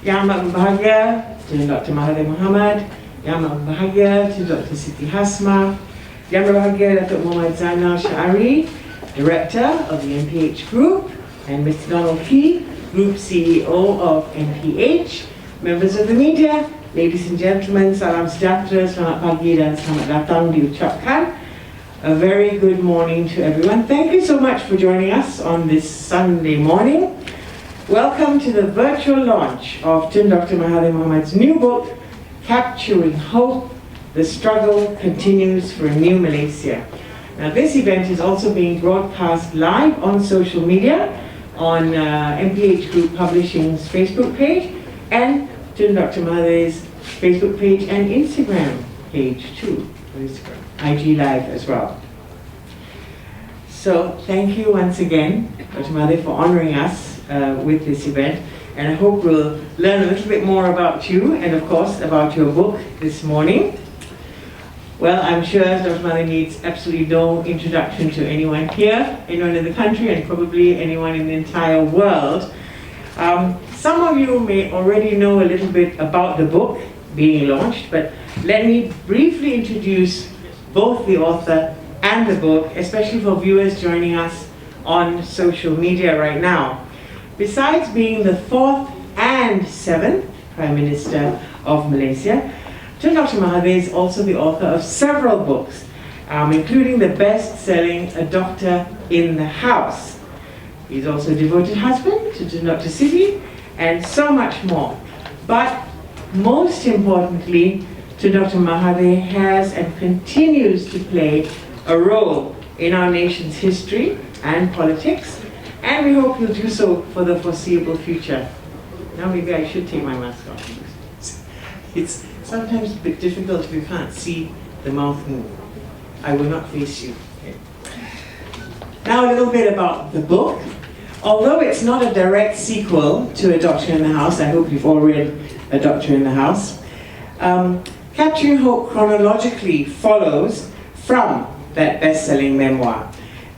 Yang amat berbahagia Tun Dr Mahathir Mohamad, yang amat berbahagia Tun Dr Siti Hasma, yang berbahagia Datuk Muhammad Zainal Syari, Director of the MPH Group, and Mr Donald Key, Group CEO of MPH, members of the media, ladies and gentlemen, salam sejahtera, selamat pagi dan selamat datang diucapkan. A very good morning to everyone. Thank you so much for joining us on this Sunday morning. Welcome to the virtual launch of Tun Dr Mahathir Mohamad's new book, Capturing Hope, The Struggle Continues for a New Malaysia. Now this event is also being broadcast live on social media on MPH Group Publishing's Facebook page and Tun Dr Mahathir's Facebook page and Instagram page too. IG Live as well. So thank you once again, Dr. Mahathir, for honouring us with this event, and I hope we'll learn a little bit more about you and of course about your book this morning. Well, I'm sure Dr. Mahathir needs absolutely no introduction to anyone here, anyone in the country, and probably anyone in the entire world. Some of you may already know a little bit about the book being launched, but let me briefly introduce both the author and the book, especially for viewers joining us on social media right now. Besides being the 4th and 7th Prime Minister of Malaysia, Tun Dr Mahathir is also the author of several books, including the best-selling A Doctor in the House. He's also a devoted husband to Tun Dr Siti, and so much more. But most importantly, Tun Dr Mahathir has and continues to play a role in our nation's history and politics, and we hope he'll do so for the foreseeable future. Now maybe I should take my mask off. It's sometimes a bit difficult if you can't see the mouth move. I will not face you. Okay. Now a little bit about the book. Although it's not a direct sequel to A Doctor in the House, I hope you've all read A Doctor in the House, Capturing Hope chronologically follows from that best-selling memoir,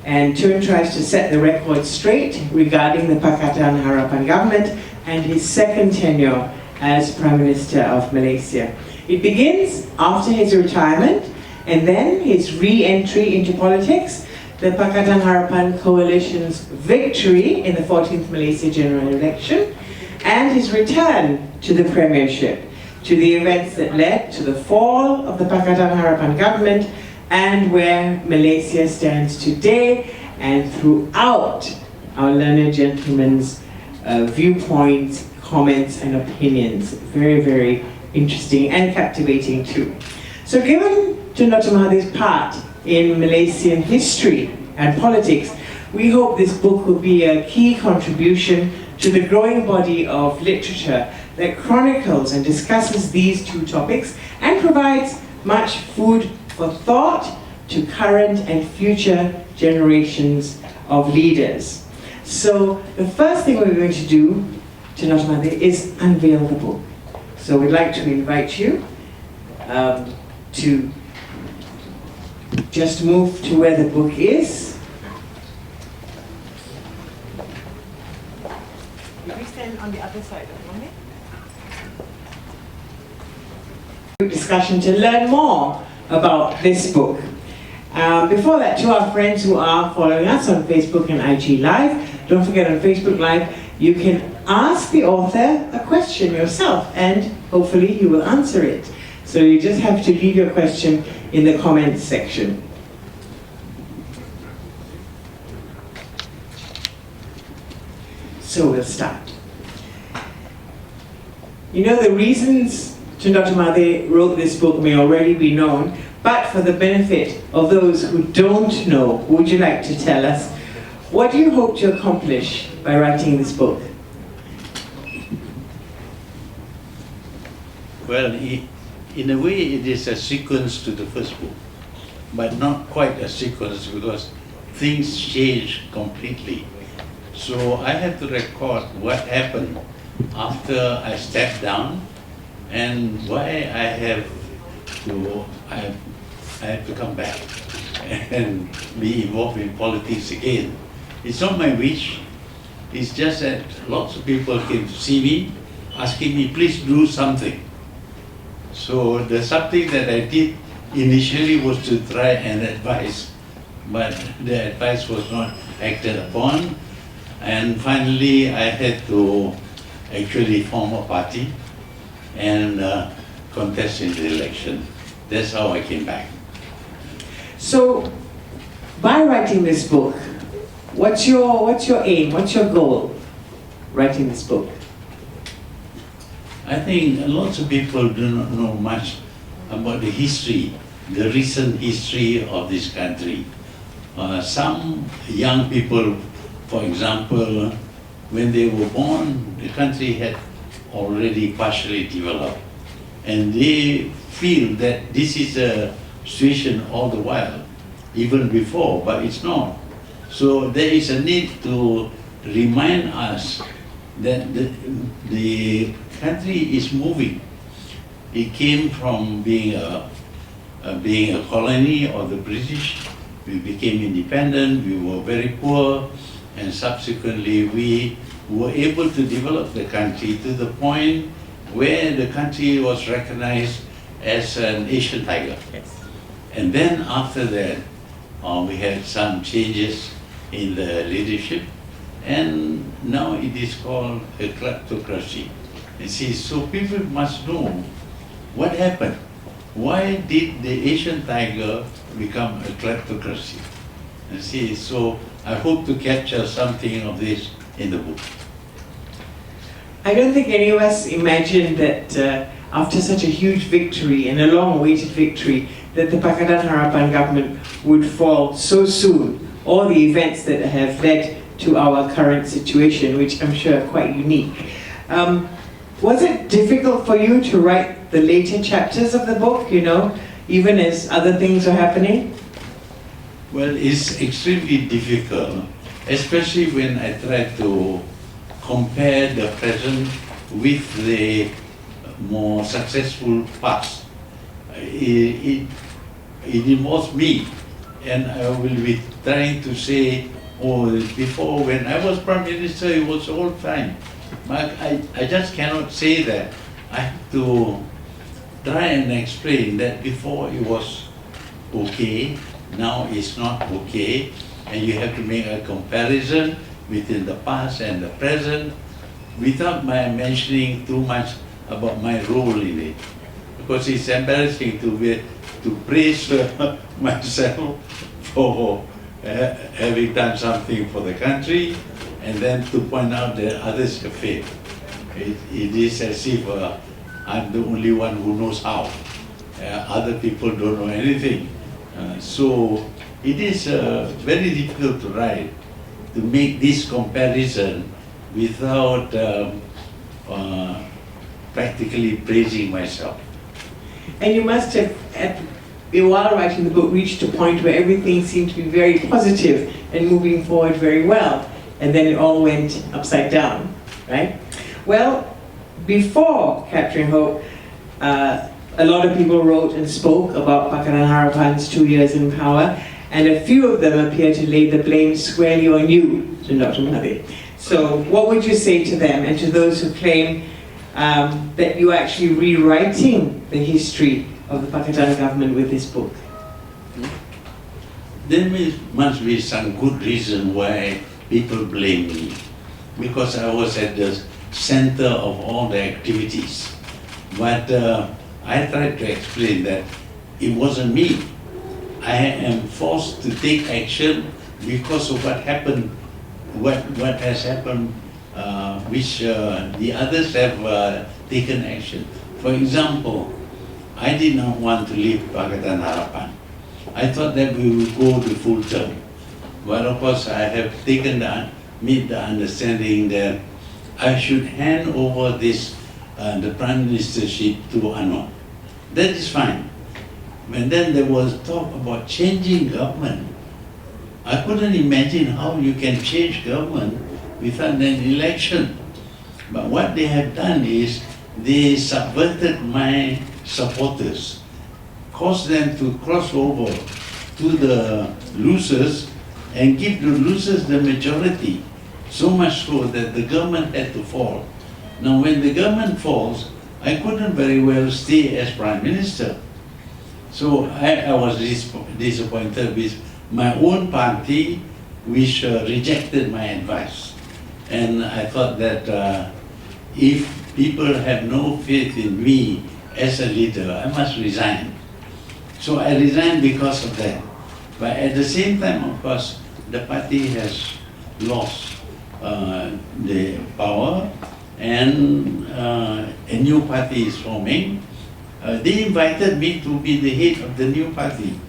and Tun tries to set the record straight regarding the Pakatan Harapan government and his second tenure as Prime Minister of Malaysia. It begins after his retirement and then his re-entry into politics, the Pakatan Harapan coalition's victory in the 14th Malaysia general election, and his return to the premiership, to the events that led to the fall of the Pakatan Harapan government and where Malaysia stands today, and throughout our learned gentleman's viewpoints, comments and opinions. Very, very interesting and captivating too. So given Tun Dr Mahathir's part in Malaysian history and politics, we hope this book will be a key contribution to the growing body of literature that chronicles and discusses these two topics and provides much food for thought to current and future generations of leaders. So the first thing we're going to do, Tun Dr Mahathir, is unveil the book. So we'd like to invite you to just move to where the book is. Will we stand on the other side of the moment? Discussion to learn more about this book. Before that, to our friends who are following us on Facebook and IG Live, don't forget on Facebook Live, you can ask the author a question yourself and hopefully he will answer it. So you just have to leave your question in the comments section. So we'll start. You know, the reasons Tun Dr Mahathir wrote this book may already be known, but for the benefit of those who don't know, would you like to tell us, what do you hope to accomplish by writing this book? Well, in a way it is a sequence to the first book, but not quite a sequence because things change completely. So I have to record what happened after I stepped down and why I have to come back and be involved in politics again. It's not my wish, it's just that lots of people came to see me asking me, please do something. So the something that I did initially was to try and advise, but the advice was not acted upon. And finally, I had to actually form a party and contest in the election. That's how I came back. So, by writing this book, what's your aim? What's your goal? Writing this book. I think lots of people do not know much about the history, the recent history of this country. Some young people, for example, when they were born, the country had already partially developed. And they feel that this is a situation all the while, even before, but it's not. So there is a need to remind us that the country is moving. It came from being a colony of the British. We became independent, we were very poor, and subsequently we were able to develop the country to the point where the country was recognized as an Asian tiger. Yes. And then after that, we had some changes in the leadership, and now it is called a kleptocracy. You see, so people must know what happened. Why did the Asian tiger become a kleptocracy? You see, so I hope to capture something of this in the book. I don't think any of us imagined that after such a huge victory and a long-awaited victory, that the Pakatan Harapan government would fall so soon. All the events that have led to our current situation, which I'm sure are quite unique. Was it difficult for you to write the later chapters of the book, you know, even as other things are happening? Well, it's extremely difficult, especially when I try to compare the present with the more successful past. It involves me, and I will be trying to say, oh, before when I was Prime Minister, it was all fine. But I just cannot say that. I have to try and explain that before it was okay, now it's not okay, and you have to make a comparison between the past and the present without my mentioning too much about my role in it. Because it's embarrassing to praise myself for having done something for the country, and then to point out that others have failed. It is as if I'm the only one who knows how. Other people don't know anything. So it is very difficult to write, to make this comparison without practically praising myself. And you must have, while writing the book, reached a point where everything seemed to be very positive and moving forward very well, and then it all went upside down, right? Well, before Capturing Hope, a lot of people wrote and spoke about Pakatan Harapan's 2 years in power, and a few of them appear to lay the blame squarely on you, Tun Dr Mahathir. So what would you say to them and to those who claim that you're actually rewriting the history of the Pakatan government with this book? There must be some good reason why people blame me, because I was at the center of all the activities. But I tried to explain that it wasn't me. I am forced to take action because of what happened, what has happened, which the others have taken action. For example, I did not want to leave Pakatan Harapan. I thought that we would go the full term. But of course, I have made the understanding that I should hand over this, the Prime Ministership to Anwar. That is fine. And then there was talk about changing government. I couldn't imagine how you can change government without an election. But what they have done is they subverted my supporters, caused them to cross over to the losers and give the losers the majority. So much so that the government had to fall. Now, when the government falls, I couldn't very well stay as Prime Minister. So I was disappointed with my own party, which rejected my advice. And I thought that if people have no faith in me as a leader, I must resign. So I resigned because of that. But at the same time, of course, the party has lost the power, and a new party is forming. They invited me to be the head of the new party,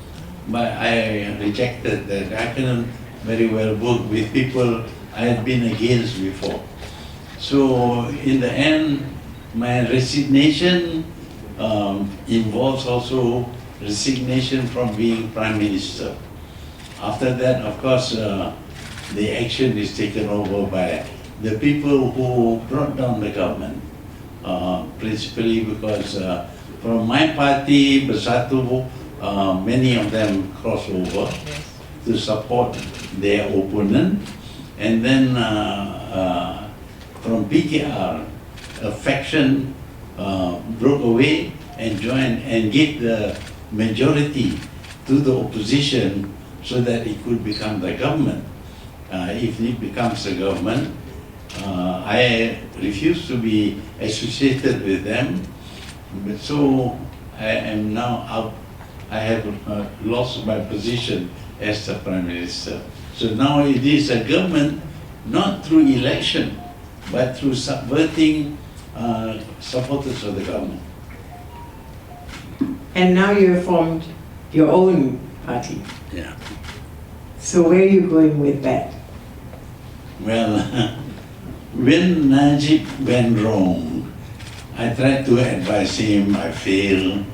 but I rejected that. I couldn't very well work with people I had been against before. So in the end, my resignation involves also resignation from being Prime Minister. After that, of course, the action is taken over by the people who brought down the government, principally because from my party, Bersatu, many of them crossed over to support their opponent. And then from PKR, a faction broke away and joined and gave the majority to the opposition so that it could become the government. If it becomes the government, I refuse to be associated with them. But so I am now out. I have lost my position as the Prime Minister. So now it is a government, not through election, but through subverting supporters of the government. And now you have formed your own party. Yeah. So where are you going with that? Well, when Najib went wrong, I tried to advise him, I failed.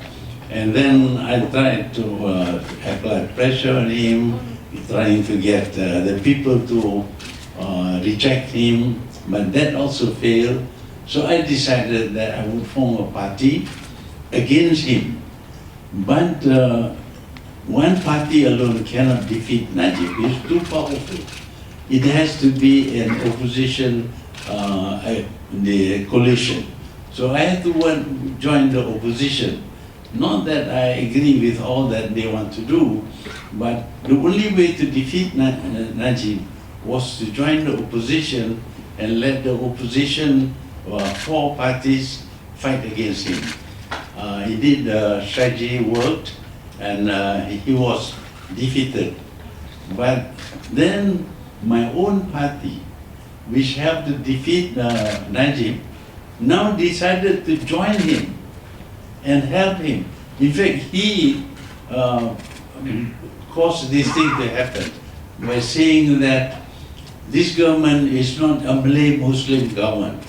And then I tried to apply pressure on him, trying to get the people to reject him, but that also failed. So I decided that I would form a party against him. But one party alone cannot defeat Najib. He's too powerful. It has to be an opposition, the coalition. So I had to join the opposition. Not that I agree with all that they want to do, but the only way to defeat Najib was to join the opposition and let the opposition, 4 parties, fight against him. He did the strategy worked, and he was defeated. But then my own party, which helped to defeat Najib, now decided to join him and help him. In fact, he caused this thing to happen by saying that this government is not a Malay-Muslim government.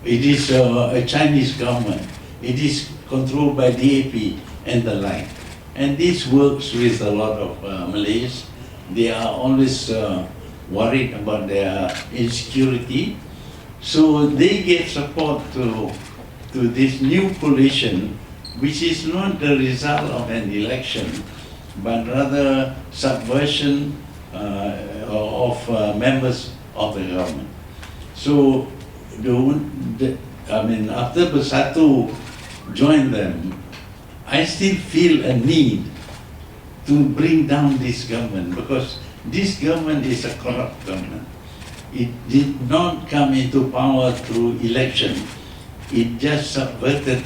It is a Chinese government. It is controlled by DAP and the like. And this works with a lot of Malays. They are always worried about their insecurity. So they gave support to this new coalition, which is not the result of an election, but rather subversion of members of the government. So, after Bersatu joined them, I still feel a need to bring down this government, because this government is a corrupt government. It did not come into power through election. It just subverted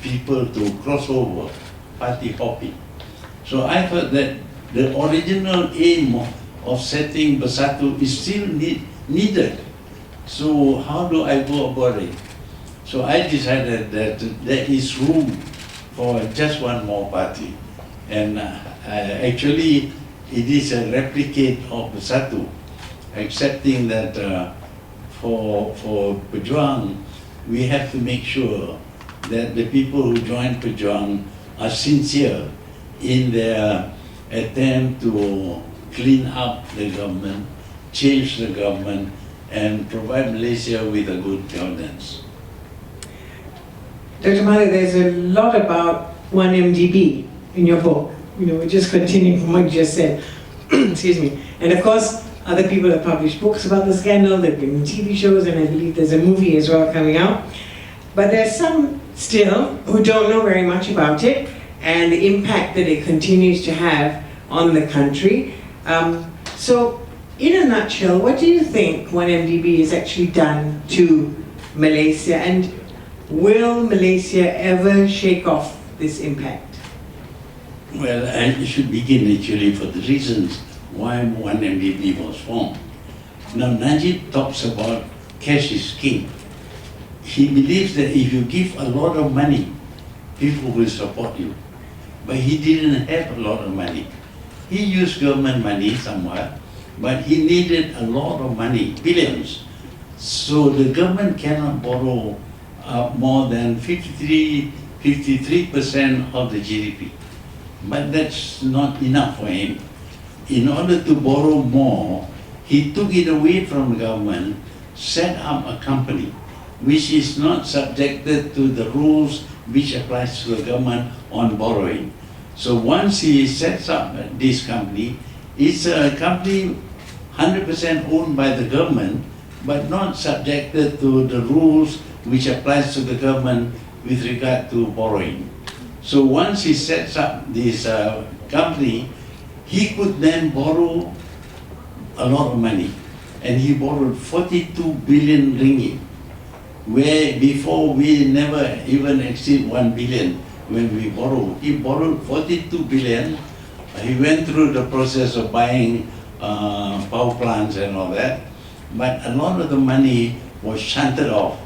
people to cross over, party hopping. So I thought that the original aim of setting Bersatu is still needed. So how do I go about it? So I decided that there is room for just one more party. And actually, it is a replicate of Bersatu, accepting that for Pejuang, we have to make sure that the people who join Pejuang are sincere in their attempt to clean up the government, change the government, and provide Malaysia with a good governance. Dr. Mahathir, there's a lot about 1MDB in your book. We're just continuing from what you just said. Excuse me. And of course, Other people have published books about the scandal, there have been TV shows, and I believe there's a movie as well coming out. But there's some still who don't know very much about it and the impact that it continues to have on the country. So, in a nutshell, what do you think 1MDB has actually done to Malaysia, and will Malaysia ever shake off this impact? Well, I should begin actually for the reasons why 1MDB was formed. Now, Najib talks about cash is king. He believes that if you give a lot of money, people will support you. But he didn't have a lot of money. He used government money somewhat, but he needed a lot of money, billions. So the government cannot borrow more than 53% of the GDP. But that's not enough for him. In order to borrow more, he took it away from the government, set up a company which is not subjected to the rules which applies to the government on borrowing. So once he sets up this company, it's a company 100% owned by the government, but not subjected to the rules which applies to the government with regard to borrowing. So once he sets up this company, he could then borrow a lot of money. And he borrowed 42 billion ringgit, where before we never even exceed 1 billion when we borrow. He borrowed 42 billion. He went through the process of buying power plants and all that, but a lot of the money was shunted off.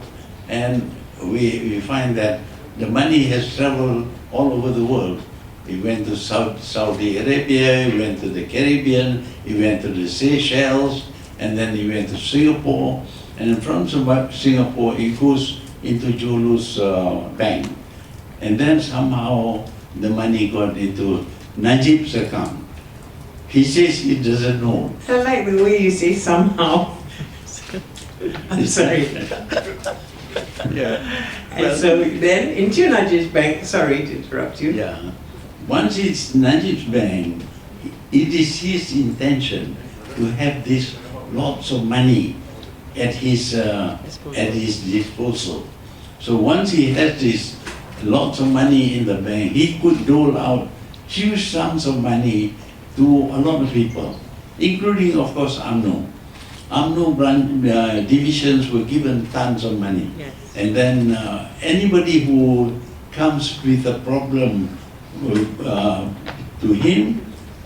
And we find that the money has traveled all over the world. He went to Saudi Arabia, he went to the Caribbean, he went to the Seychelles, and then he went to Singapore. And from Singapore, it goes into Julu's bank. And then somehow the money got into Najib's account. He says he doesn't know. I like the way you say somehow. I'm sorry. Yeah. And so then into Najib's bank, sorry to interrupt you. Yeah. Once it's Najib's bank, it is his intention to have this lots of money at his disposal. So once he has this lots of money in the bank, he could dole out huge sums of money to a lot of people, including, of course, UMNO. UMNO divisions were given tons of money. Yes. And then anybody who comes with a problem to him,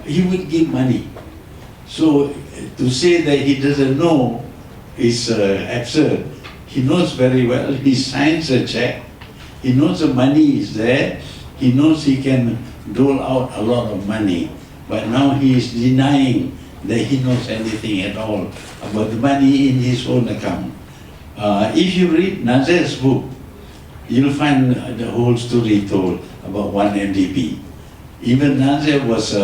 he would give money. So to say that he doesn't know is absurd. He knows very well. He signs a check. He knows the money is there. He knows he can dole out a lot of money. But now he is denying that he knows anything at all about the money in his own account. If you read Nazir's book, you'll find the whole story told about 1MDB. Even Nazir was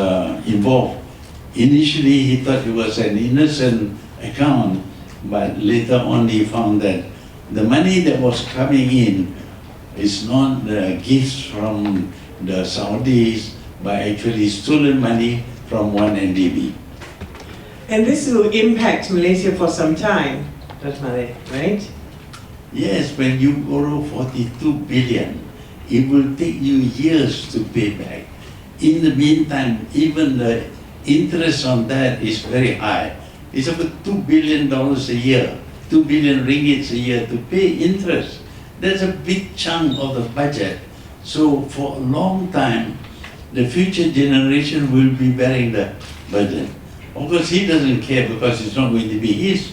involved. Initially, he thought it was an innocent account, but later on he found that the money that was coming in is not the gifts from the Saudis, but actually stolen money from 1MDB. And this will impact Malaysia for some time, Dr. Mahathir, right? Yes, when you borrow 42 billion, it will take you years to pay back. In the meantime, even the interest on that is very high. It's about $2 billion a year, 2 billion ringgits a year to pay interest. That's a big chunk of the budget. So for a long time, the future generation will be bearing the burden. Of course, he doesn't care because it's not going to be his,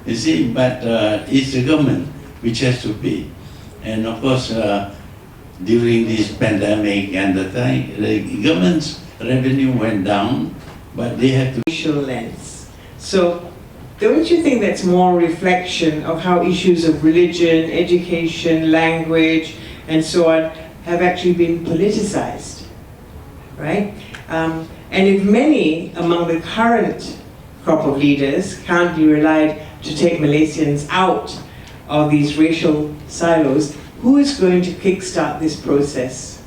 you see, but it's the government which has to pay. And of course, during this pandemic and the government's revenue went down, but they had to. Racial lens. So, don't you think that's more reflection of how issues of religion, education, language, and so on have actually been politicized, right? And if many among the current crop of leaders can't be relied to take Malaysians out of these racial silos, who is going to kickstart this process?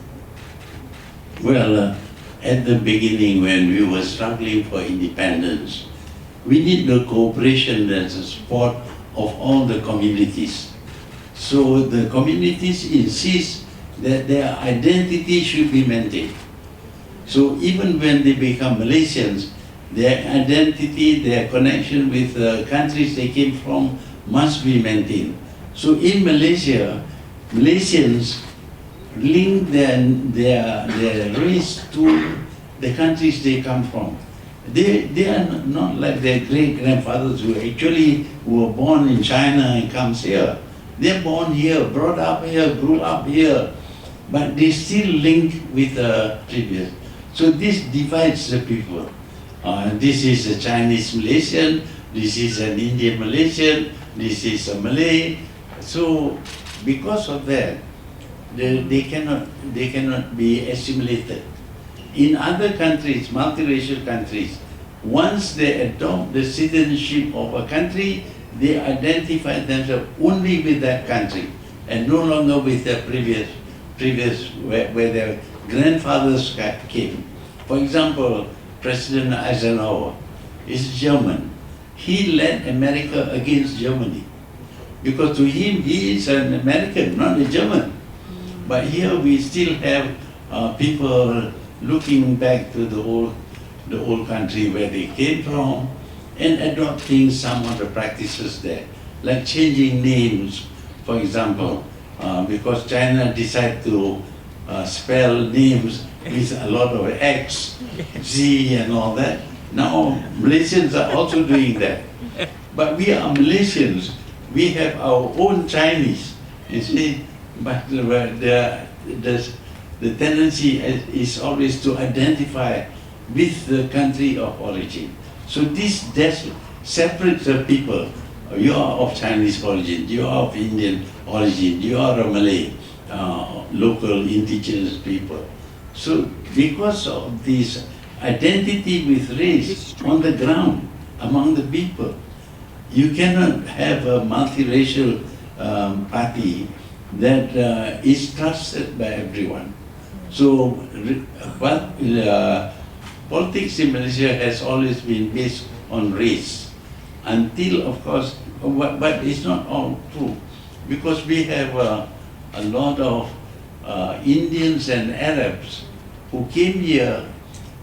Well, at the beginning when we were struggling for independence, we need the cooperation and the support of all the communities. So the communities insist that their identity should be maintained. So even when they become Malaysians, their identity, their connection with the countries they came from must be maintained. So in Malaysia, Malaysians link their race to the countries they come from. They are not like their great-grandfathers who actually were born in China and comes here. They're born here, brought up here, grew up here, but they still link with the previous. So this divides the people. This is a Chinese Malaysian, this is an Indian Malaysian, this is a Malay. So because of that, they cannot be assimilated. In other countries, multiracial countries, once they adopt the citizenship of a country, they identify themselves only with that country and no longer with their previous where their grandfathers came. For example, President Eisenhower is German. He led America against Germany because to him he is an American, not a German. But here we still have people looking back to the old country where they came from and adopting some of the practices there, like changing names, for example, because China decided to spell names with a lot of X, Z and all that. Now Malaysians are also doing that. But we are Malaysians, we have our own Chinese, you see, but the tendency is always to identify with the country of origin. So this separates the people. You are of Chinese origin, you are of Indian origin, you are a Malay, local indigenous people. So because of this identity with race on the ground among the people, you cannot have a multiracial party that is trusted by everyone. So, but politics in Malaysia has always been based on race, until of course, but it's not all true, because we have a lot of Indians and Arabs who came here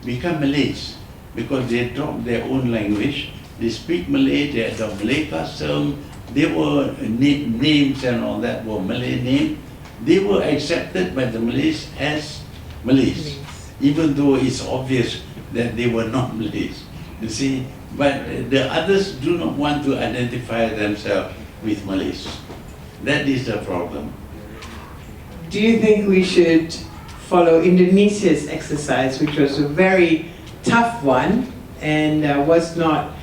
become Malays, because they dropped their own language, they speak Malay, they adopt Malay custom, they were names and all that were Malay names. They were accepted by the Malays as Malays, even though it's obvious that they were not Malays, you see. But the others do not want to identify themselves with Malays. That is the problem. Do you think we should follow Indonesia's exercise, which was a very tough one and was not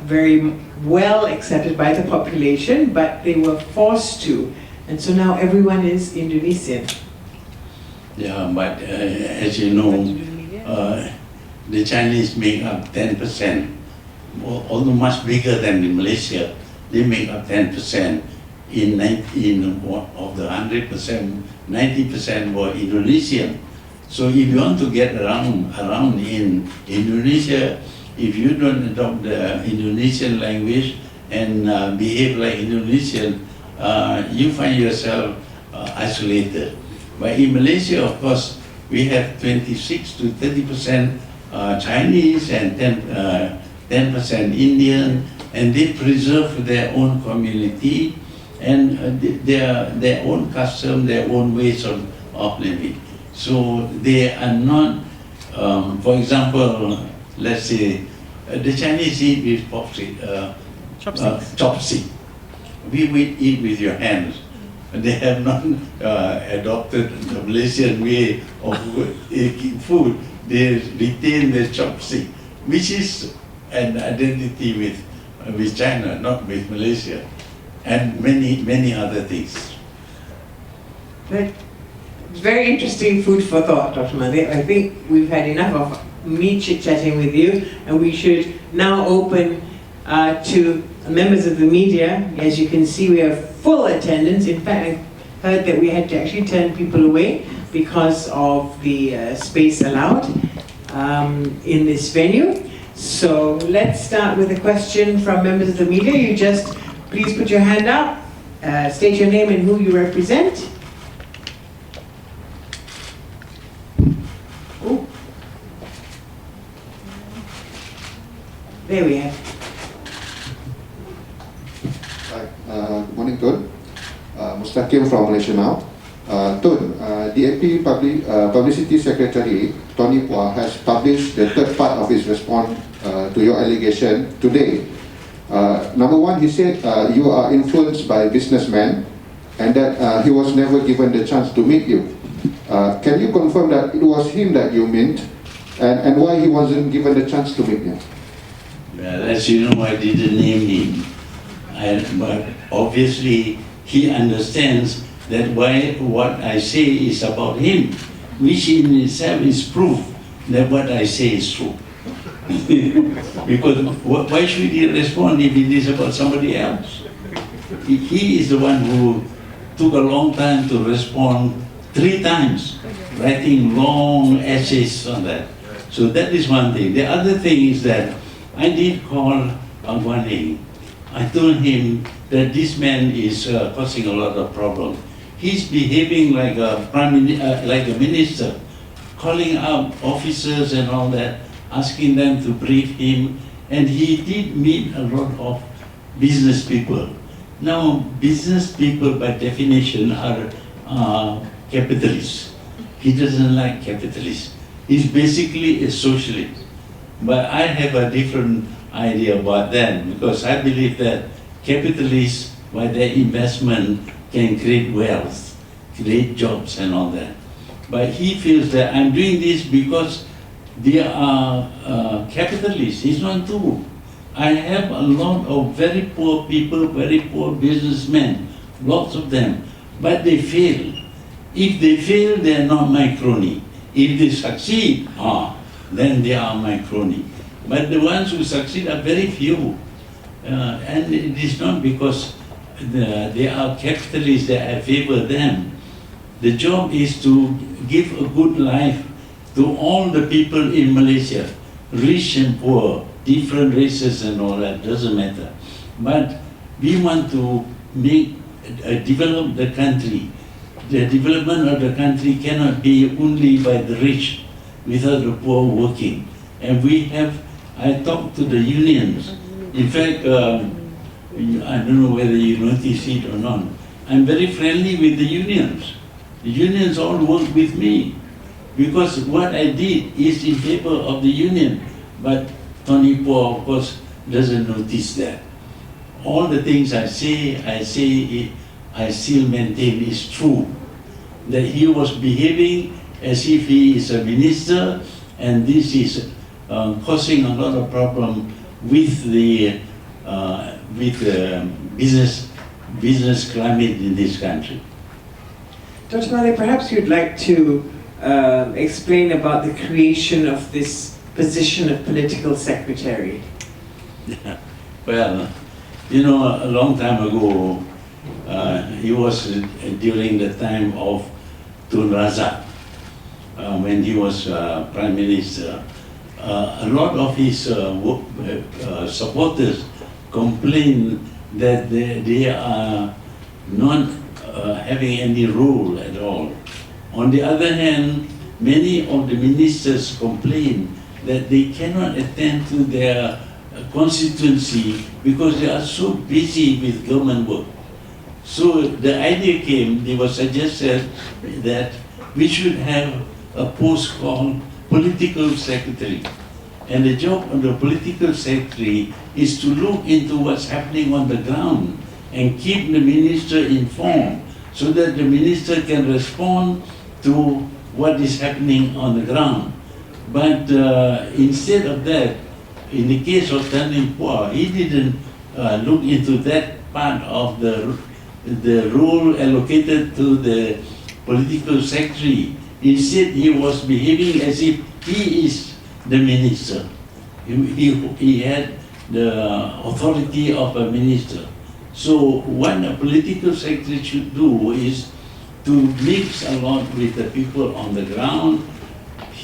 very well accepted by the population, but they were forced to, and so now everyone is Indonesian? Yeah, but as you know, the Chinese make up 10%, although much bigger than in Malaysia. They make up 10%. In of the 100%, 90% were Indonesian. So if you want to get around in Indonesia, if you don't adopt the Indonesian language and behave like Indonesian, you find yourself isolated. But in Malaysia, of course, we have 26 to 30% Chinese and 10% Indian, and they preserve their own community and their own custom, their own ways of living. So they are not, for example, let's say, the Chinese eat with chopstick. We would eat with your hands. They have not adopted the Malaysian way of eating food. They retain the chopstick, which is an identity with China, not with Malaysia, and many other things. But very interesting food for thought, Dr. Mahathir. I think we've had enough of me chit-chatting with you, and we should now open to members of the media. As you can see, we have full attendance. In fact, I heard that we had to actually turn people away because of the space allowed in this venue. So let's start with a question from members of the media. You just please put your hand up, state your name and who you represent. Oh. There we have. Hi, good morning, Tun. Mustaqim from Malaysia Now. Tun, DAP Publicity Secretary Tony Pua has published the third part of his response to your allegation today. Number one, he said you are influenced by businessmen and that he was never given the chance to meet you. Can you confirm that it was him that you meant and why he wasn't given the chance to meet you? Well, as you know, I didn't name him. But obviously, he understands that what I say is about him, which in itself is proof that what I say is true. Because why should he respond if it is about somebody else? He is the one who took a long time to respond 3 times, writing long essays on that. So that is one thing. The other thing is that I did call Angwani. I told him that this man is causing a lot of problems. He's behaving like like a minister, calling out officers and all that, asking them to brief him, and he did meet a lot of business people. Now, business people by definition are capitalists. He doesn't like capitalists. He's basically a socialist. But I have a different idea about that, because I believe that capitalists, by their investment, can create wealth, create jobs and all that. But he feels that I'm doing this because they are capitalists. He's not true. I have a lot of very poor people, very poor businessmen, lots of them, but they fail. If they fail, they are not my crony. If they succeed, then they are my crony. But the ones who succeed are very few. And it is not because they are capitalists that I favor them. The job is to give a good life to all the people in Malaysia, rich and poor, different races and all that, doesn't matter. But we want to develop the country. The development of the country cannot be only by the rich without the poor working. And I talked to the unions. In fact, I don't know whether you notice it or not, I'm very friendly with the unions. The unions all work with me because what I did is in favor of the union. But Tony Poa, of course, doesn't notice that. All the things I still maintain is true. That he was behaving as if he is a minister, and this is causing a lot of problem with the business climate in this country. Dr. Mahathir, perhaps you'd like to explain about the creation of this position of political secretary. Well, you know, a long time ago, it was during the time of Tun Razak, when he was Prime Minister. A lot of his supporters complained that they are not having any role at all. On the other hand, many of the ministers complain that they cannot attend to their constituency because they are so busy with government work. So the idea came, it was suggested that we should have a post called political secretary. And the job of the political secretary is to look into what's happening on the ground and keep the minister informed so that the minister can respond to what is happening on the ground. But instead of that, in the case of Tun Pua, he didn't look into that part of the role allocated to the political secretary. Instead, he was behaving as if he is the minister. He had the authority of a minister. So what a political secretary should do is to mix a lot with the people on the ground.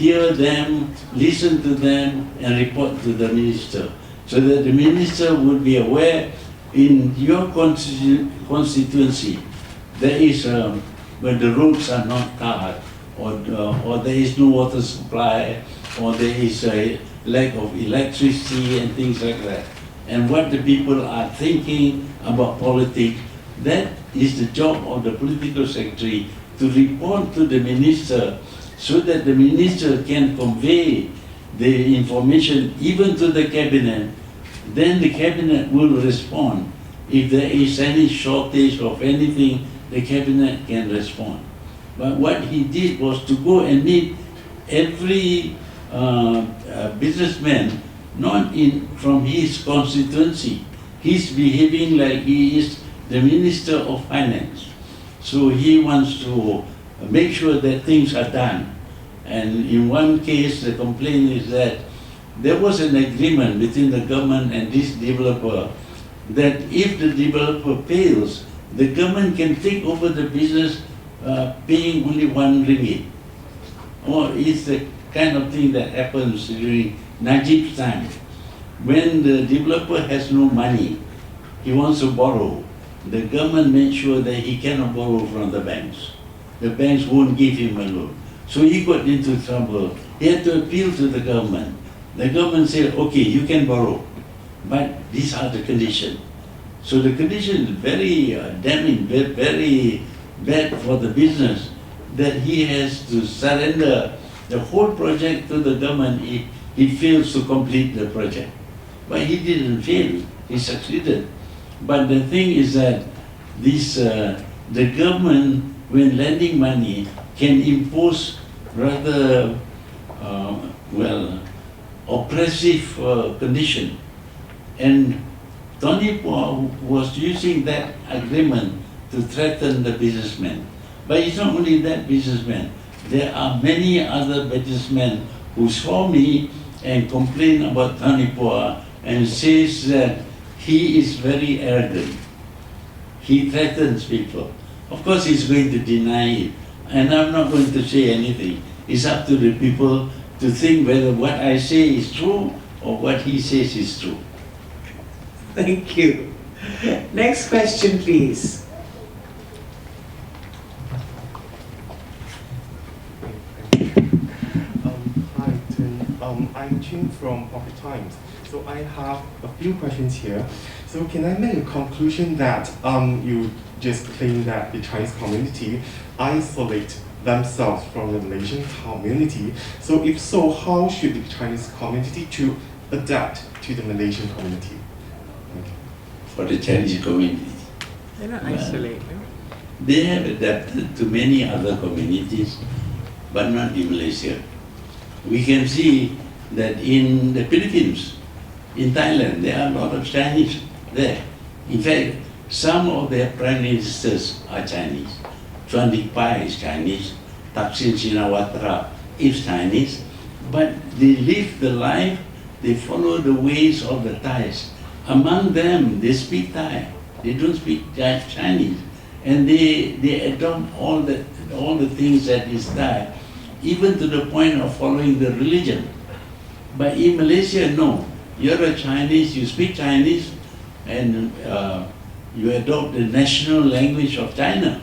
hear them, listen to them, and report to the minister, so that the minister would be aware in your constituency there is when the roads are not tarred, or there is no water supply, or there is a lack of electricity and things like that, and what the people are thinking about politics. That is the job of the political secretary, to report to the minister, so that the minister can convey the information even to the cabinet. Then the cabinet will respond. If there is any shortage of anything, the cabinet can respond. But what he did was to go and meet every businessman, not from his constituency. He's behaving like he is the Minister of Finance. So he wants to make sure that things are done. And in one case, the complaint is that there was an agreement between the government and this developer that if the developer fails, the government can take over the business paying only 1 ringgit. Or it's the kind of thing that happens during Najib's time. When the developer has no money, he wants to borrow, the government made sure that he cannot borrow from the banks. The banks won't give him a loan. So he got into trouble. He had to appeal to the government. The government said, okay, you can borrow, but these are the conditions. So the condition is very damning, very bad for the business, that he has to surrender the whole project to the government if he fails to complete the project. But he didn't fail, he succeeded. But the thing is that this, the government, when lending money, can impose rather, oppressive condition. And Tony was using that agreement to threaten the businessmen. But it's not only that businessman. There are many other businessmen who saw me and complain about Tony Poa and says that he is very arrogant. He threatens people. Of course, he's going to deny it. And I'm not going to say anything. It's up to the people to think whether what I say is true or what he says is true. Thank you. Next question, please. Hi, Tun. I'm Chin from Pocket Times. So I have a few questions here. So can I make a conclusion that you just claim that the Chinese community isolate themselves from the Malaysian community? So if so, how should the Chinese community to adapt to the Malaysian community? For the Chinese community, They're not isolated. they have adapted to many other communities, but not in Malaysia. We can see that in the Philippines, in Thailand, there are a lot of Chinese there. In fact, some of their prime ministers are Chinese. Chuan Dik Pai is Chinese, Thaksin Shinawatra is Chinese, but they live the life, they follow the ways of the Thais. Among them, they speak Thai. They don't speak Chinese, and they adopt all the things that is Thai, even to the point of following the religion. But in Malaysia, no. You're a Chinese, you speak Chinese, and you adopt the national language of China.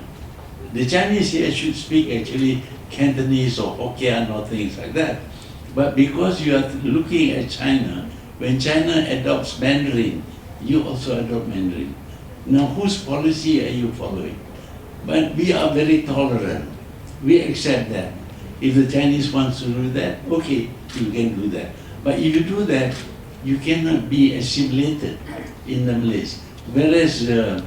The Chinese here should speak actually Cantonese or Hokkien or things like that. But because you are looking at China, when China adopts Mandarin, you also adopt Mandarin. Now, whose policy are you following? But we are very tolerant. We accept that. If the Chinese wants to do that, okay, you can do that. But if you do that, you cannot be assimilated in the Malays. Whereas the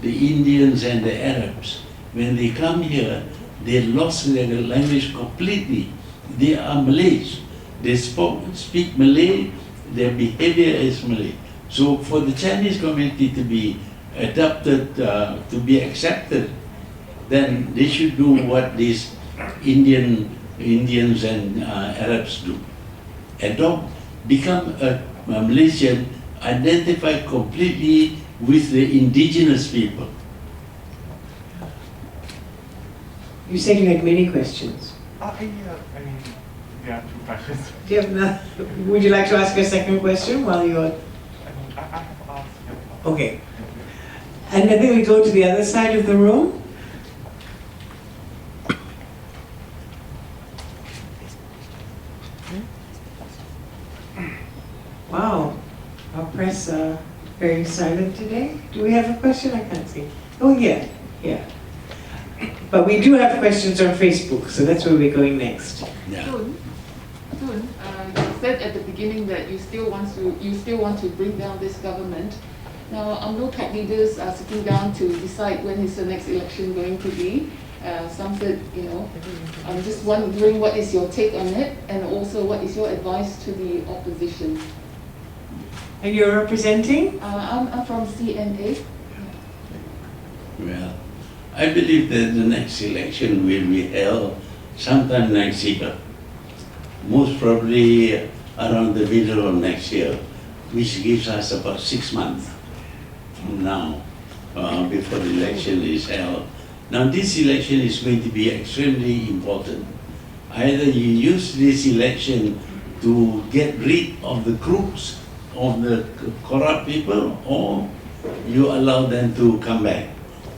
Indians and the Arabs, when they come here, they lost their language completely. They are Malays. They speak Malay, their behavior is Malay. So for the Chinese community to be adopted, to be accepted, then they should do what these Indians and Arabs do. Adopt, become a Malaysian, identify completely with the indigenous people. You said you had many questions. there are two questions. Do you have would you like to ask a second question while you're... I have asked. Okay. And I think we go to the other side of the room. Wow, our press are very silent today. Do we have a question? I can't see. Oh, yeah, yeah. But we do have questions on Facebook, so that's where we're going next. Yeah. Tun, you said at the beginning that you still want to bring down this government. Now, no top leaders are sitting down to decide when is the next election going to be. Some said, I'm just wondering what is your take on it, and also what is your advice to the opposition? And you're representing? I'm from CNA. Well, I believe that the next election will be held sometime next year, most probably around the middle of next year, which gives us about 6 months from now, before the election is held. Now, this election is going to be extremely important. Either you use this election to get rid of the groups of the corrupt people, or you allow them to come back.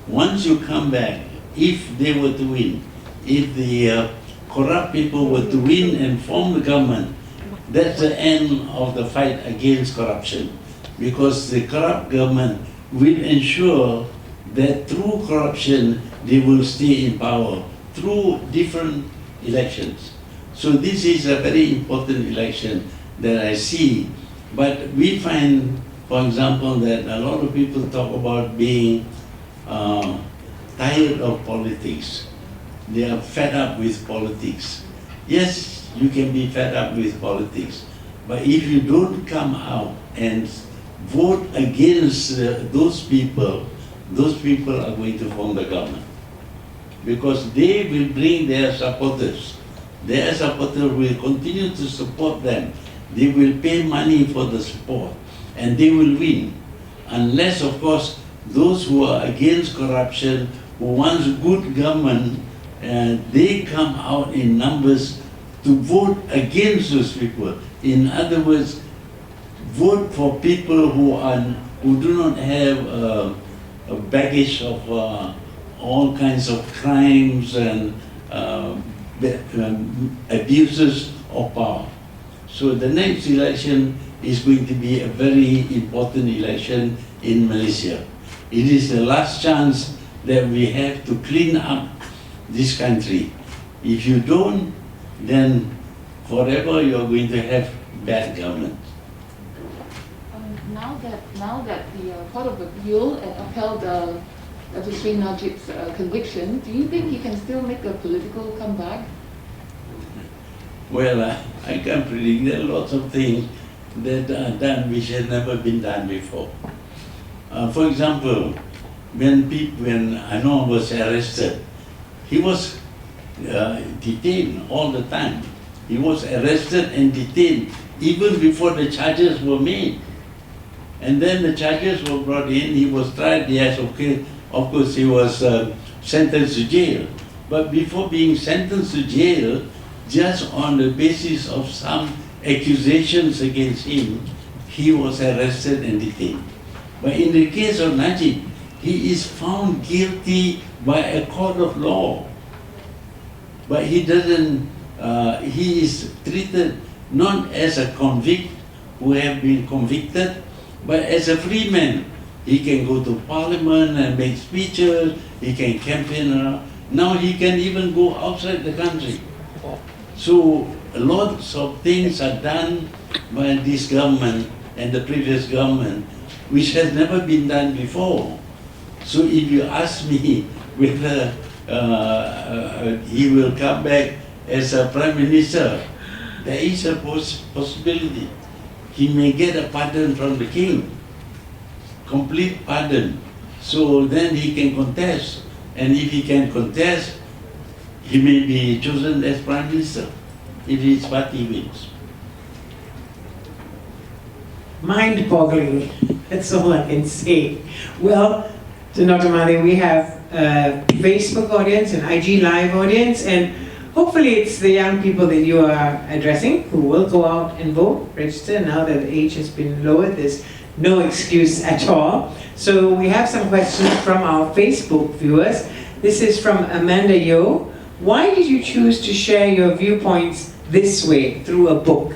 Once you come back, if they were to win, if the corrupt people were to win and form the government, that's the end of the fight against corruption. Because the corrupt government will ensure that through corruption, they will stay in power through different elections. So this is a very important election that I see. But we find, for example, that a lot of people talk about being tired of politics. They are fed up with politics. Yes, you can be fed up with politics, but if you don't come out and vote against those people are going to form the government. Because they will bring their supporters. Their supporters will continue to support them. They will pay money for the support, and they will win. Unless, of course, those who are against corruption, who want good government, they come out in numbers to vote against those people. In other words, vote for people who do not have a baggage of all kinds of crimes and abuses of power. So the next election is going to be a very important election in Malaysia. It is the last chance that we have to clean up this country. If you don't, then forever you're going to have bad government. Now that the Court of Appeal upheld Sri Najib's conviction, do you think he can still make a political comeback? Well, I can predict there are lots of things that are done which have never been done before. For example, when Anwar was arrested, he was detained all the time. He was arrested and detained even before the charges were made. And then the charges were brought in, he was tried, yes, okay, of course he was sentenced to jail. But before being sentenced to jail, just on the basis of some accusations against him, he was arrested and detained. But in the case of Najib, he is found guilty by a court of law. But he doesn't, he is treated not as a convict who have been convicted, but as a free man. He can go to parliament and make speeches, he can campaign around. Now he can even go outside the country. So lots of things are done by this government and the previous government, which has never been done before. So if you ask me whether he will come back as a prime minister, there is a possibility. He may get a pardon from the king, complete pardon. So then he can contest. And if he can contest, he may be chosen as prime minister if his party wins. Mind-boggling. That's all I can say. Well, Tun Dr Mahathir, we have a Facebook audience, an IG Live audience, and hopefully it's the young people that you are addressing who will go out and vote, register. Now that the age has been lowered, there's no excuse at all. So we have some questions from our Facebook viewers. This is from Amanda Yo. Why did you choose to share your viewpoints this way, through a book?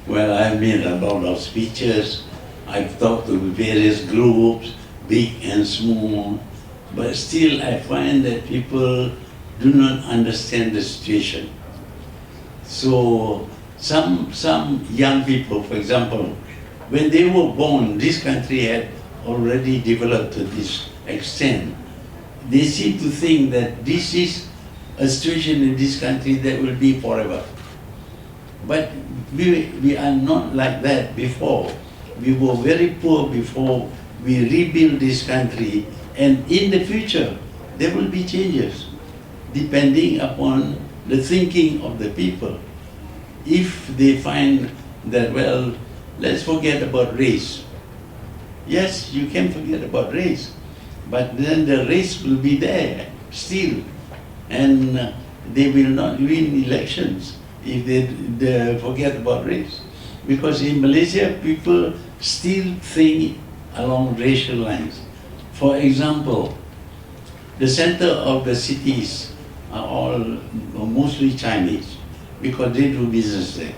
Well, I've made a lot of speeches. I've talked to various groups, big and small, but still I find that people do not understand the situation. So some young people, for example, when they were born, this country had already developed to this extent. They seem to think that this is a situation in this country that will be forever. But we are not like that before. We were very poor before we rebuilt this country, and in the future there will be changes depending upon the thinking of the people. If they find that, well, let's forget about race. Yes, you can forget about race, but then the race will be there still, and they will not win elections if they forget about race. Because in Malaysia, people still think along racial lines. For example, the center of the cities are all mostly Chinese because they do business there.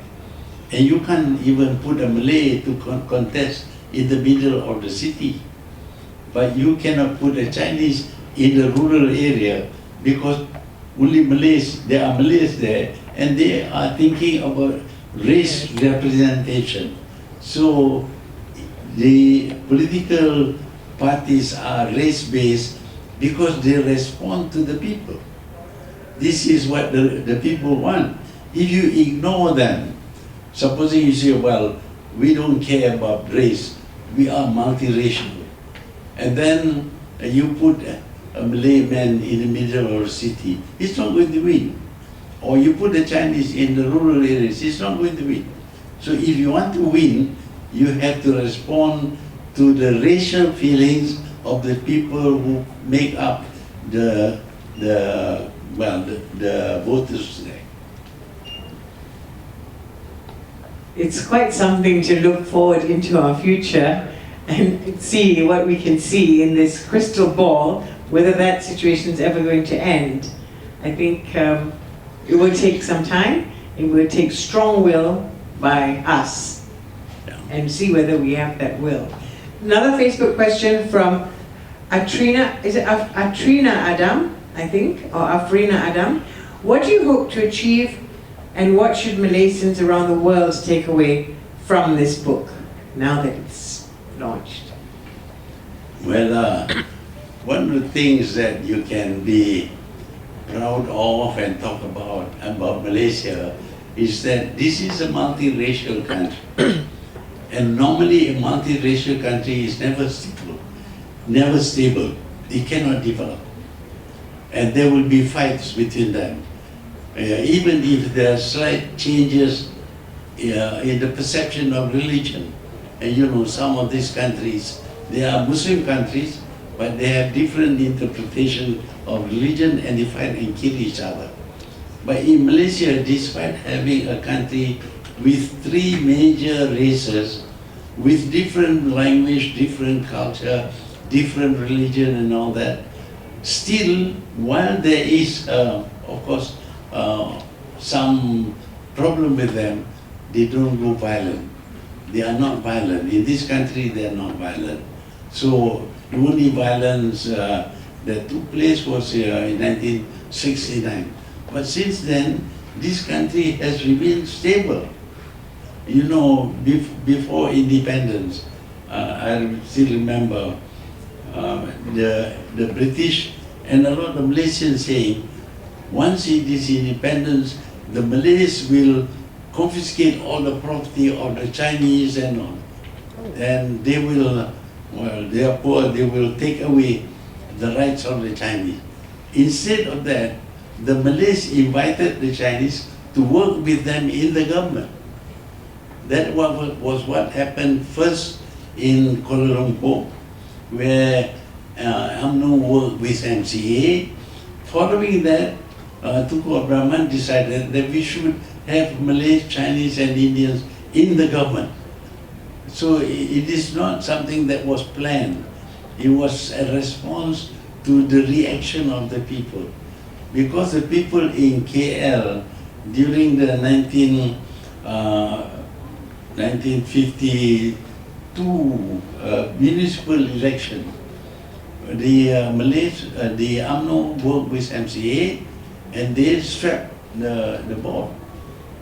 And you can't even put a Malay to contest in the middle of the city. But you cannot put a Chinese in the rural area because only Malays, there are Malays there, and they are thinking about race representation. So the political parties are race-based because they respond to the people. This is what the people want. If you ignore them, supposing you say, well, we don't care about race, we are multiracial, and then you put a Malay man in the middle of the city, he's not going to win. Or you put the Chinese in the rural areas, he's not going to win. So if you want to win, you have to respond to the racial feelings of the people who make up the voters today. It's quite something to look forward into our future and see what we can see in this crystal ball, whether that situation is ever going to end. I think it will take some time. It will take strong will by us, and see whether we have that will. Another Facebook question from Atrina, is it Atrina Adam, I think, or Afrina Adam. What do you hope to achieve, and what should Malaysians around the world take away from this book, now that it's launched? Well, one of the things that you can be proud of and talk about Malaysia is that this is a multiracial country. And normally a multiracial country is never stable. It cannot develop. And there will be fights between them. Even if there are slight changes in the perception of religion. And you know, some of these countries, they are Muslim countries, but they have different interpretation of religion, and they fight and kill each other. But in Malaysia, despite having a country with three major races, with different language, different culture, different religion and all that, still, while there is, of course, some problem with them, they don't go violent. They are not violent. In this country, they are not violent. So the only violence that took place was in 1969. But since then, this country has remained stable. You know, before independence, I still remember the British and a lot of Malaysians saying, once it is independence, the Malays will confiscate all the property of the Chinese and all. And they will, well, they are poor, they will take away the rights of the Chinese. Instead of that, the Malays invited the Chinese to work with them in the government. That was what happened first in Kuala Lumpur, where UMNO worked with MCA Following that, Tun Dr Mahathir decided that we should have Malays, Chinese and Indians in the government. So it is not something that was planned. It was a response to the reaction of the people. Because the people in KL during the 1952 municipal election, the Malays, the UMNO worked with MCA and they swept the board.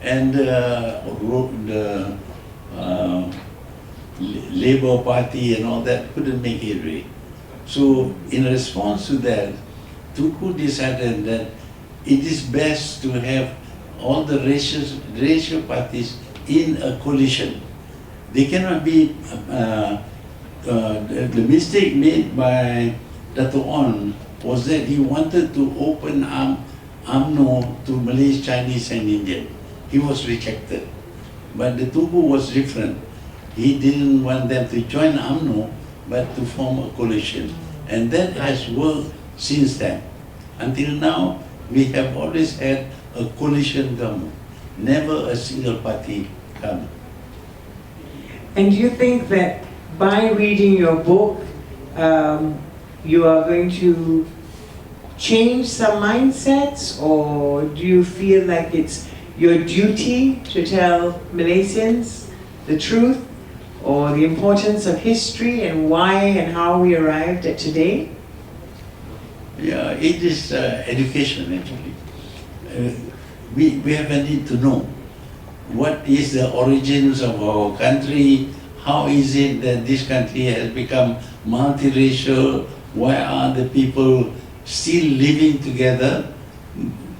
And the Labour Party and all that couldn't make headway. So in response to that, Tuku decided that it is best to have all the racial parties in a coalition. They cannot be, the mistake made by Dato' On was that he wanted to open UMNO to Malays, Chinese and Indian. He was rejected. But the Tuku was different. He didn't want them to join UMNO, but to form a coalition. And that has worked since then. Until now, we have always had a coalition government, never a single party government. And do you think that by reading your book, you are going to change some mindsets, or do you feel like it's your duty to tell Malaysians the truth, or the importance of history and why and how we arrived at today? Yeah, it is education actually. We have a need to know what is the origins of our country, how is it that this country has become multiracial, why are the people still living together,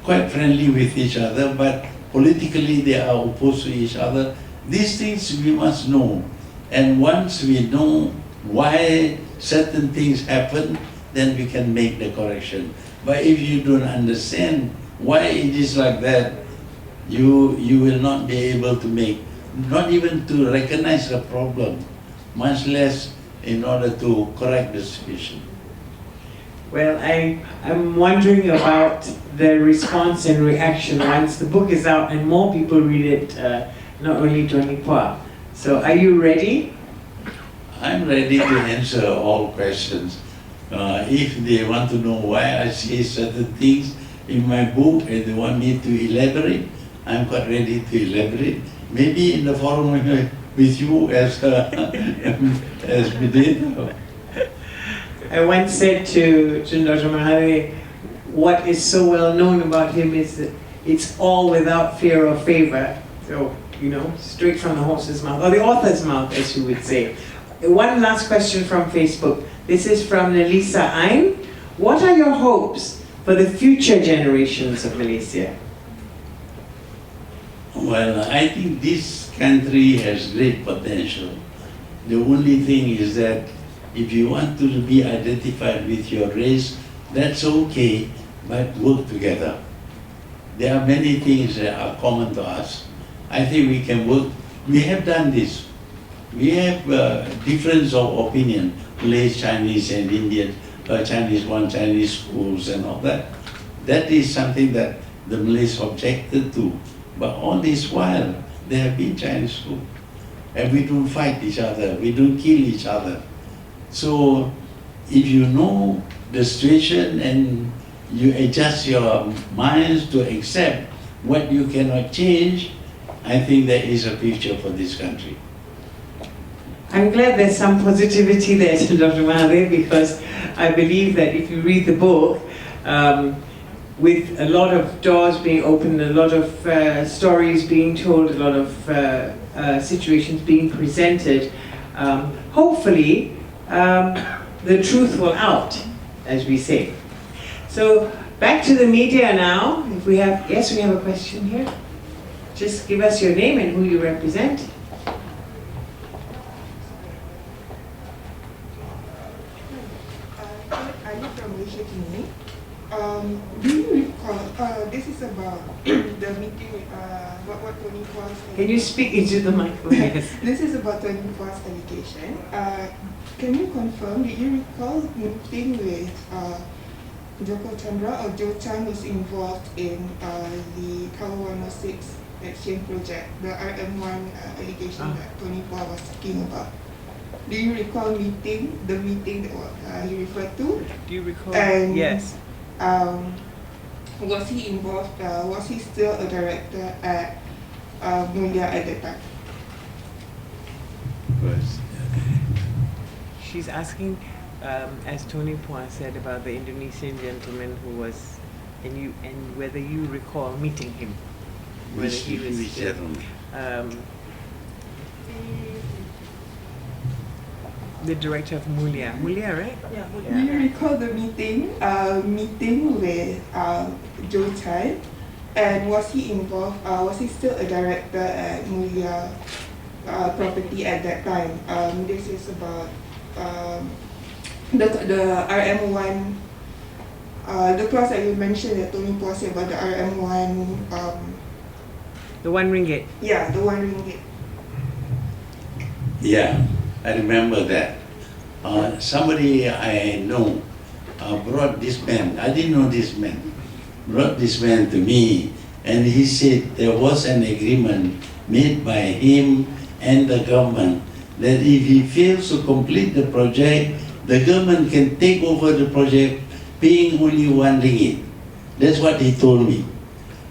quite friendly with each other, but politically they are opposed to each other. These things we must know. And once we know why certain things happen, then we can make the correction. But if you don't understand why it is like that, you will not be able to make, not even to recognize the problem, much less in order to correct the situation. Well, I'm wondering about the response and reaction once the book is out and more people read it, not only Tony Pua. So are you ready? I'm ready to answer all questions. If they want to know why I say certain things in my book and they want me to elaborate, I'm quite ready to elaborate. Maybe in the forum with you as we did. I once said to Tun Dr Mahathir, what is so well known about him is that it's all without fear or favor. So, you know, straight from the horse's mouth, or the author's mouth, as you would say. One last question from Facebook. This is from Nelisa Ain. What are your hopes for the future generations of Malaysia? Well, I think this country has great potential. The only thing is that if you want to be identified with your race, that's okay, but work together. There are many things that are common to us. I think we can work. We have done this. We have difference of opinion, Malays, Chinese and Indian, Chinese one, Chinese schools and all that. That is something that the Malays objected to. But all this while, there have been Chinese schools. And we don't fight each other, we don't kill each other. So if you know the situation and you adjust your minds to accept what you cannot change, I think there is a future for this country. I'm glad there's some positivity there, Dr. Mahathir, because I believe that if you read the book, with a lot of doors being opened, a lot of stories being told, a lot of situations being presented, hopefully the truth will out, as we say. So back to the media now. If we have, yes, we have a question here. Just give us your name and who you represent. Do you recall, this is about the meeting, what Tony Pua's... Can you speak into the microphone? This is about Tony Pua's allegation. Can you confirm, did you recall meeting with Joko Chandra or Joe Chan was involved in the Tower 106 exchange project, the RM1 allegation that Tony Pua was talking about. Do you recall the meeting that he referred to? Do you recall? And, yes. Was he involved, was he still a director at Mulia at that time? She's asking, as Tony Pua said, about the Indonesian gentleman who was, and whether you recall meeting him. Whether he was the director of Mulia, right? Yeah. Do you recall the meeting with Joe Chan? And was he involved? Was he still a director at Mulia property at that time? This is about the RM1. The clause that you mentioned that Tony Pua said about the RM1. The RM1. Yeah, the RM1. Yeah, I remember that. Somebody I know brought this man, I didn't know this man, brought this man to me, and he said there was an agreement made by him and the government that if he fails to complete the project, the government can take over the project paying only RM1. That's what he told me.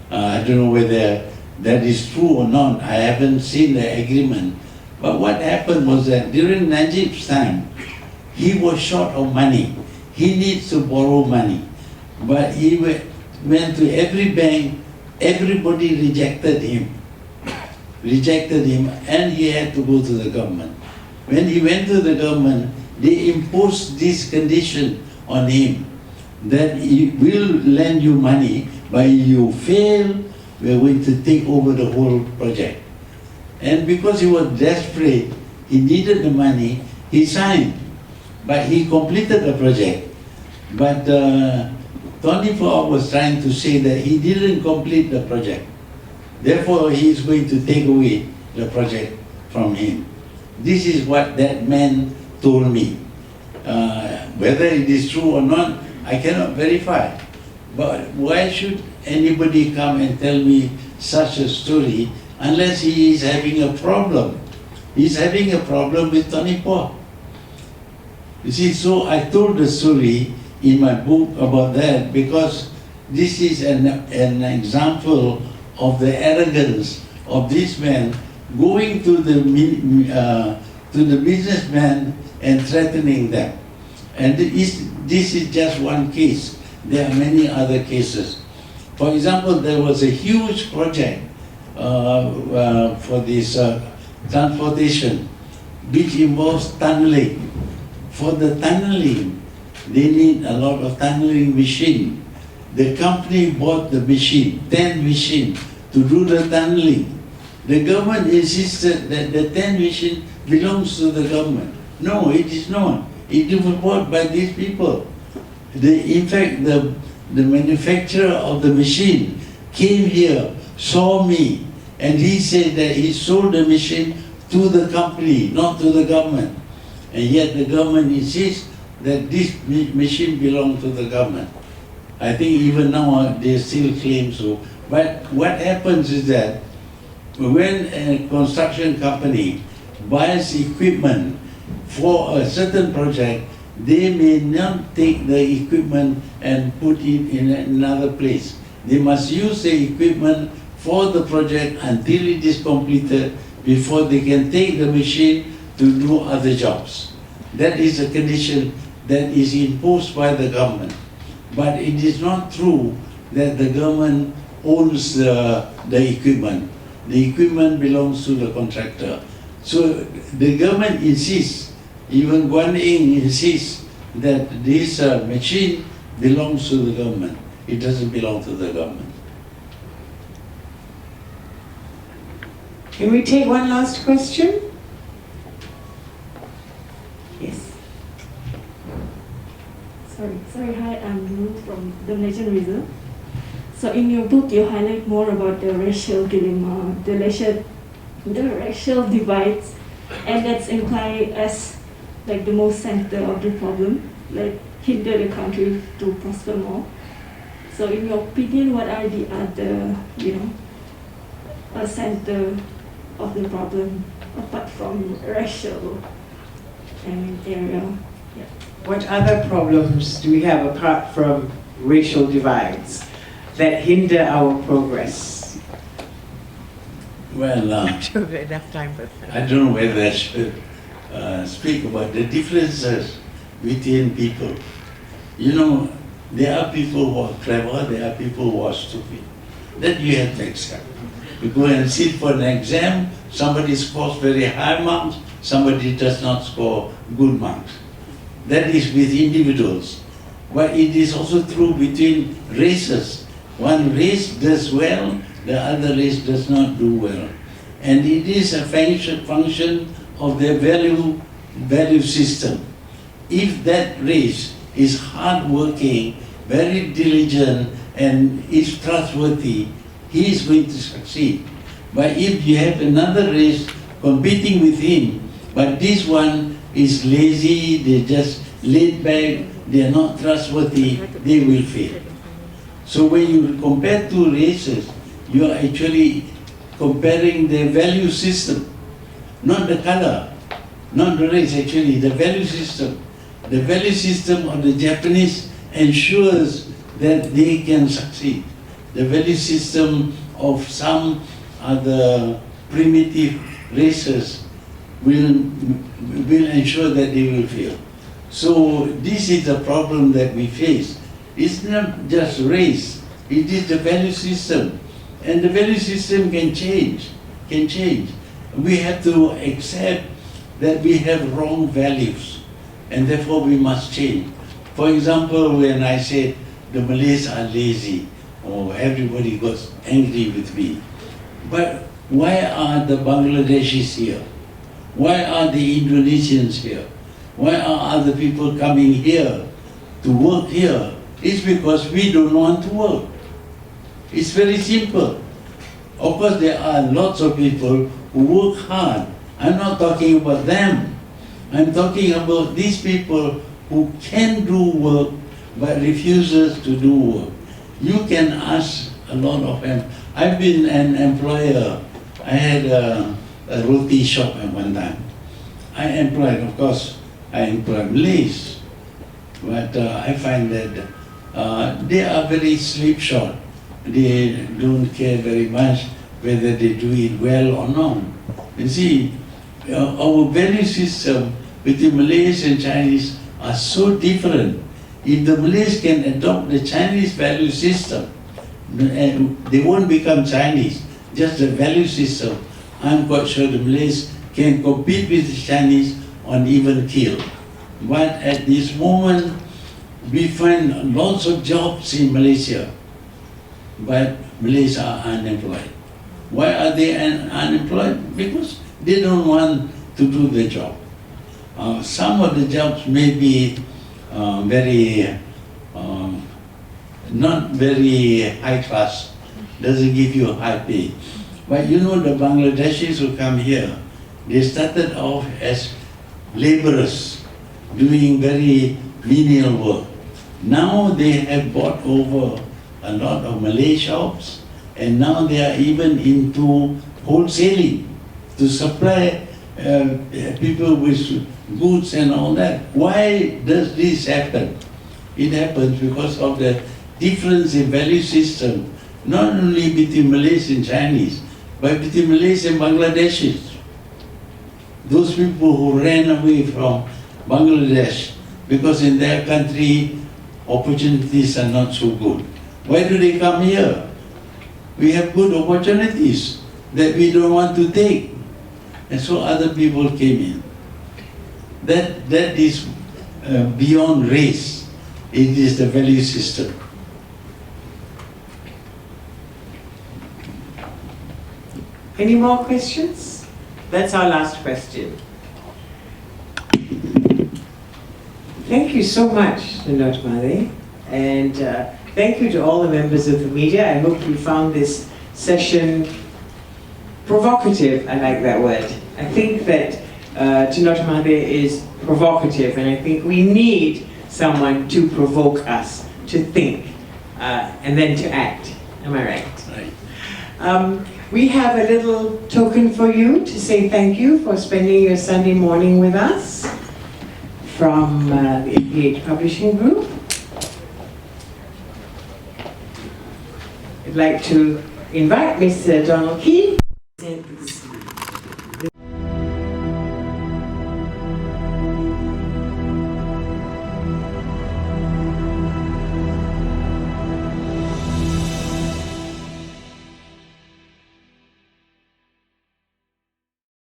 I don't know whether that is true or not. I haven't seen the agreement. But what happened was that during Najib's time, he was short of money. He needs to borrow money. But he went to every bank, everybody rejected him. And he had to go to the government. When he went to the government, they imposed this condition on him that he will lend you money, but if you fail, we are going to take over the whole project. And because he was desperate, he needed the money, he signed. But he completed the project. But Tony Pua was trying to say that he didn't complete the project. Therefore, he is going to take away the project from him. This is what that man told me. Whether it is true or not, I cannot verify. But why should anybody come and tell me such a story unless he is having a problem? He's having a problem with Tony Pua. You see, so I told the story in my book about that because this is an example of the arrogance of this man going to the businessman and threatening them. And this is just one case. There are many other cases. For example, there was a huge project for this transportation, which involves tunneling. For the tunneling, they need a lot of tunneling machine. The company bought the machine, 10 machines, to do the tunneling. The government insisted that the 10 machine belongs to the government. No, it is not. It was bought by these people. In fact, the manufacturer of the machine came here, saw me, and he said that he sold the machine to the company, not to the government. And yet the government insists that this machine belongs to the government. I think even now they still claim so. But what happens is that when a construction company buys equipment for a certain project, they may not take the equipment and put it in another place. They must use the equipment for the project until it is completed before they can take the machine to do other jobs. That is a condition that is imposed by the government. But it is not true that the government owns the equipment. The equipment belongs to the contractor. So the government insists, even Guan Yin insists, that this machine belongs to the government. It doesn't belong to the government. Can we take one last question? Yes. Sorry, hi, I'm Lu from the Malaysian Reserve. So in your book, you highlight more about the racial dilemma, the racial divides, and that's implied as like the most center of the problem. Like hinder the country to prosper more. So in your opinion, what are the other, a center of the problem apart from racial area? Yeah. What other problems do we have apart from racial divides that hinder our progress? Well, Enough time for that. I don't know whether I should speak about the differences between people. You know, there are people who are clever, there are people who are stupid. That you have to accept. You go and sit for an exam, somebody scores very high marks, somebody does not score good marks. That is with individuals. But it is also true between races. One race does well, the other race does not do well. And it is a function of their value system. If that race is hardworking, very diligent, and is trustworthy, he is going to succeed. But if you have another race competing with him, but this one is lazy, they just laid back, they are not trustworthy, they will fail. So when you compare two races, you are actually comparing their value system, not the color, not the race, actually the value system. The value system of the Japanese ensures that they can succeed. The value system of some other primitive races will ensure that they will fail. So this is the problem that we face. It's not just race, it is the value system. And the value system can change. We have to accept that we have wrong values, and therefore we must change. For example, when I said the Malays are lazy, or everybody got angry with me. But why are the Bangladeshis here? Why are the Indonesians here? Why are other people coming here to work here? It's because we don't want to work. It's very simple. Of course, there are lots of people who work hard. I'm not talking about them. I'm talking about these people who can do work but refuses to do work. You can ask a lot of them. I've been an employer. I had a roti shop at one time. I employed Malays, but I find that they are very slipshod. They don't care very much whether they do it well or not. You see, our value system between Malays and Chinese are so different. If the Malays can adopt the Chinese value system, they won't become Chinese, just the value system. I'm quite sure the Malays can compete with the Chinese on even keel. But at this moment, we find lots of jobs in Malaysia, but Malays are unemployed. Why are they unemployed? Because they don't want to do the job. Some of the jobs may be not very high class, doesn't give you high pay. But you know, the Bangladeshis who come here, they started off as laborers, doing very menial work. Now they have bought over a lot of Malay shops, and now they are even into wholesaling to supply people with goods and all that. Why does this happen? It happens because of the difference in value system, not only between Malays and Chinese, but between Malays and Bangladeshis. Those people who ran away from Bangladesh because in their country opportunities are not so good. Why do they come here? We have good opportunities that we don't want to take. And so other people came in. That is beyond race. It is the value system. Any more questions? That's our last question. Thank you so much, Tun Dr Mahathir, and thank you to all the members of the media. I hope you found this session provocative. I like that word. I think that Tun Dr Mahathir is provocative, and I think we need someone to provoke us to think and then to act. Am I right? Right. We have a little token for you to say thank you for spending your Sunday morning with us from the MPH Publishing Group. I'd like to invite Mr. Donald Key